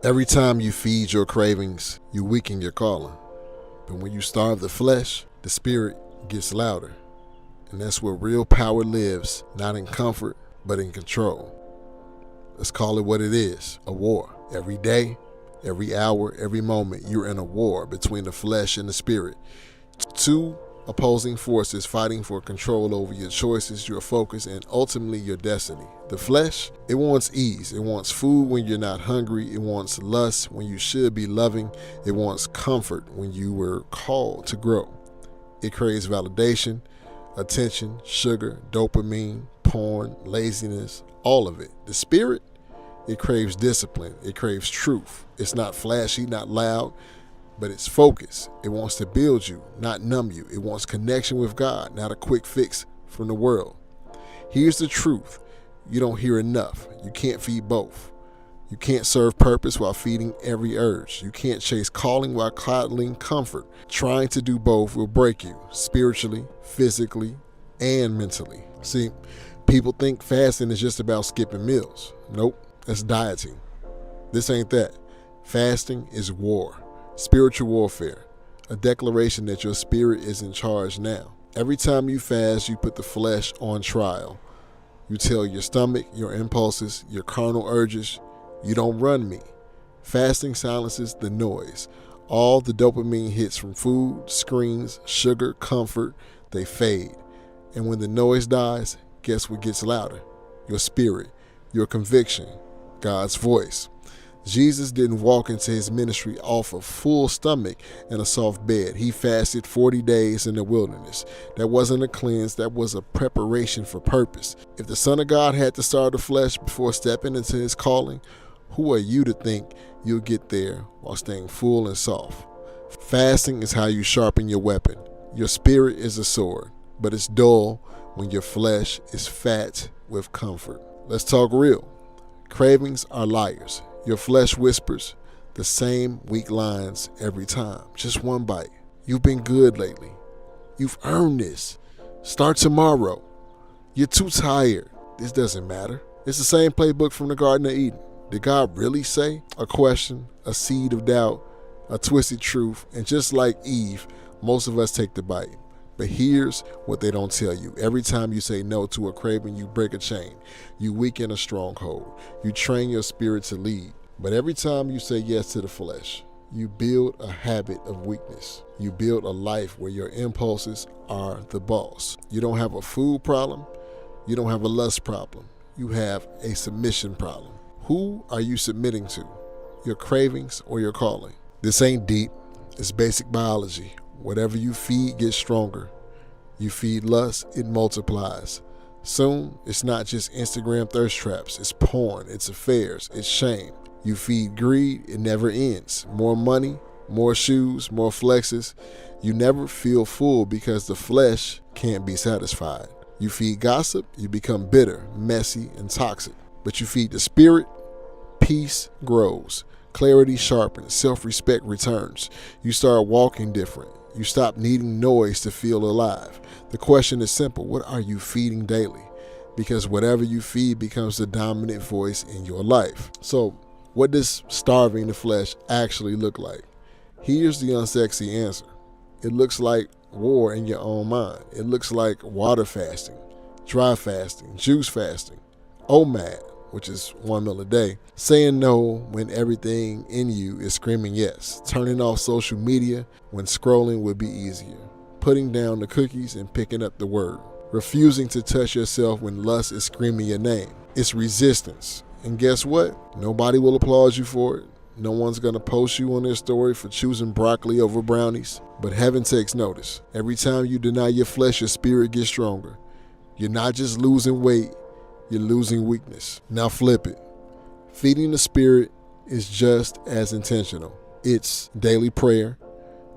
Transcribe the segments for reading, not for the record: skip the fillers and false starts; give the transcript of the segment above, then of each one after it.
Every time you feed your cravings, you weaken your calling. But when you starve the flesh, the spirit gets louder. And that's where real power lives, not in comfort, but in control. Let's call it what it is, a war. Every day, every hour, every moment, you're in a war between the flesh and the spirit. Two opposing forces fighting for control over your choices, your focus, and ultimately your destiny. The flesh, it wants ease. It wants food when you're not hungry. It wants lust when you should be loving. It wants comfort when you were called to grow. It craves validation, attention, sugar, dopamine, porn, laziness, all of it. The spirit, it craves discipline. It craves truth. It's not flashy, not loud, but it's focused. It wants to build you, not numb you. It wants connection with God, not a quick fix from the world. Here's the truth. You don't hear enough. You can't feed both. You can't serve purpose while feeding every urge. You can't chase calling while coddling comfort. Trying to do both will break you, spiritually, physically, and mentally. See, people think fasting is just about skipping meals. Nope, that's dieting. This ain't that. Fasting is war. Spiritual warfare, a declaration that your spirit is in charge now. Every time you fast, you put the flesh on trial. You tell your stomach, your impulses, your carnal urges, you don't run me. Fasting silences the noise. All the dopamine hits from food, screens, sugar, comfort, they fade. And when the noise dies, guess what gets louder? Your spirit, your conviction, God's voice. Jesus didn't walk into his ministry off a full stomach and a soft bed. He fasted 40 days in the wilderness. That wasn't a cleanse, that was a preparation for purpose. If the Son of God had to starve the flesh before stepping into his calling, who are you to think you'll get there while staying full and soft? Fasting is how you sharpen your weapon. Your spirit is a sword, but it's dull when your flesh is fat with comfort. Let's talk real. Cravings are liars. Your flesh whispers the same weak lines every time. Just one bite. You've been good lately. You've earned this. Start tomorrow. You're too tired. This doesn't matter. It's the same playbook from the Garden of Eden. Did God really say? A question, a seed of doubt, a twisted truth, and just like Eve, most of us take the bite. But here's what they don't tell you. Every time you say no to a craving, you break a chain. You weaken a stronghold. You train your spirit to lead. But every time you say yes to the flesh, you build a habit of weakness. You build a life where your impulses are the boss. You don't have a food problem. You don't have a lust problem. You have a submission problem. Who are you submitting to? Your cravings or your calling? This ain't deep. It's basic biology. Whatever you feed gets stronger. You feed lust, it multiplies. Soon, it's not just Instagram thirst traps. It's porn, it's affairs, it's shame. You feed greed, it never ends. More money, more shoes, more flexes. You never feel full because the flesh can't be satisfied. You feed gossip, you become bitter, messy, and toxic. But you feed the spirit, peace grows. Clarity sharpens, self-respect returns. You start walking different. You stop needing noise to feel alive. The question is simple. What are you feeding daily? Because whatever you feed becomes the dominant voice in your life. So what does starving the flesh actually look like? Here's the unsexy answer. It looks like war in your own mind. It looks like water fasting, dry fasting, juice fasting, OMAD, which is 1 meal a day, saying no when everything in you is screaming yes, turning off social media when scrolling would be easier, putting down the cookies and picking up the word, refusing to touch yourself when lust is screaming your name. It's resistance. And guess what? Nobody will applaud you for it. No one's going to post you on their story for choosing broccoli over brownies. But heaven takes notice. Every time you deny your flesh, your spirit gets stronger. You're not just losing weight, you're losing weakness. Now flip it. Feeding the spirit is just as intentional. It's daily prayer,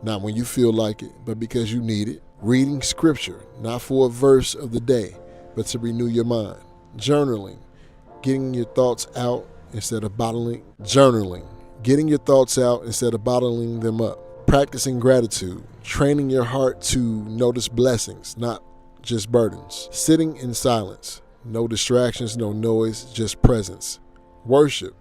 not when you feel like it, but because you need it. Reading scripture, not for a verse of the day, but to renew your mind. Journaling, getting your thoughts out instead of bottling. Getting your thoughts out instead of bottling them up. Practicing gratitude, training your heart to notice blessings, not just burdens. Sitting in silence. No distractions, no noise, just presence. Worship,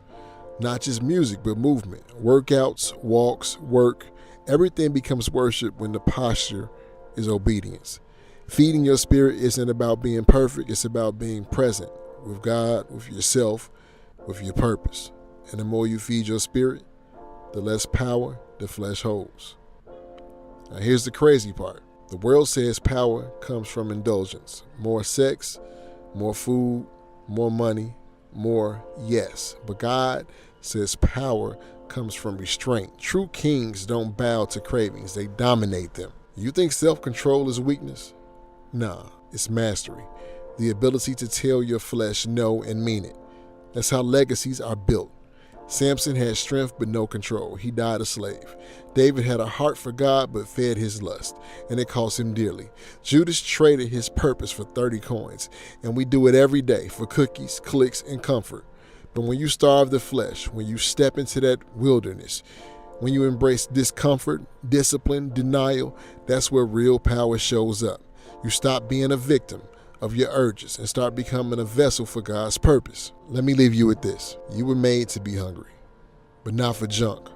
Not just music, but movement. Workouts, walks, work, everything becomes worship when the posture is obedience. Feeding your spirit isn't about being perfect, it's about being present with God, with yourself, with your purpose. And the more you feed your spirit, the less power the flesh holds. Now here's the crazy part. The world says power comes from indulgence. More sex, more food, more money, more yes. But God says power comes from restraint. True kings don't bow to cravings, they dominate them. You think self-control is weakness? Nah, it's mastery. The ability to tell your flesh no and mean it. That's how legacies are built. Samson had strength but no control. He died a slave. David had a heart for God but fed his lust, and it cost him dearly. Judas traded his purpose for 30 coins, and we do it every day for cookies, clicks, and comfort. But when you starve the flesh, when you step into that wilderness, when you embrace discomfort, discipline, denial, that's where real power shows up. You stop being a victim of your urges and start becoming a vessel for God's purpose. Let me leave you with this. You were made to be hungry, but not for junk,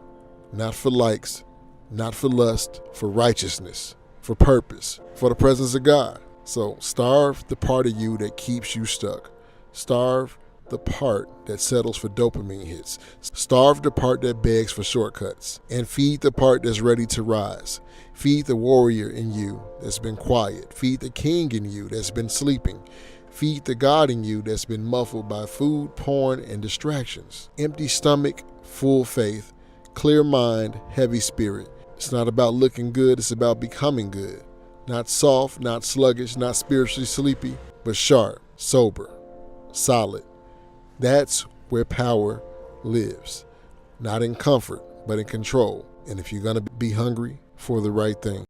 not for likes, not for lust, for righteousness, for purpose, for the presence of God. So starve the part of you that keeps you stuck. Starve the part that settles for dopamine hits. Starve the part that begs for shortcuts. And feed the part that's ready to rise. Feed the warrior in you that's been quiet. Feed the king in you that's been sleeping. Feed the God in you that's been muffled by food, porn, and distractions. Empty stomach, full faith, clear mind, heavy spirit. It's not about looking good, it's about becoming good. Not soft, not sluggish, not spiritually sleepy, but sharp, sober, solid. That's where power lives. Not in comfort, but in control. And if you're going to be hungry for the right thing,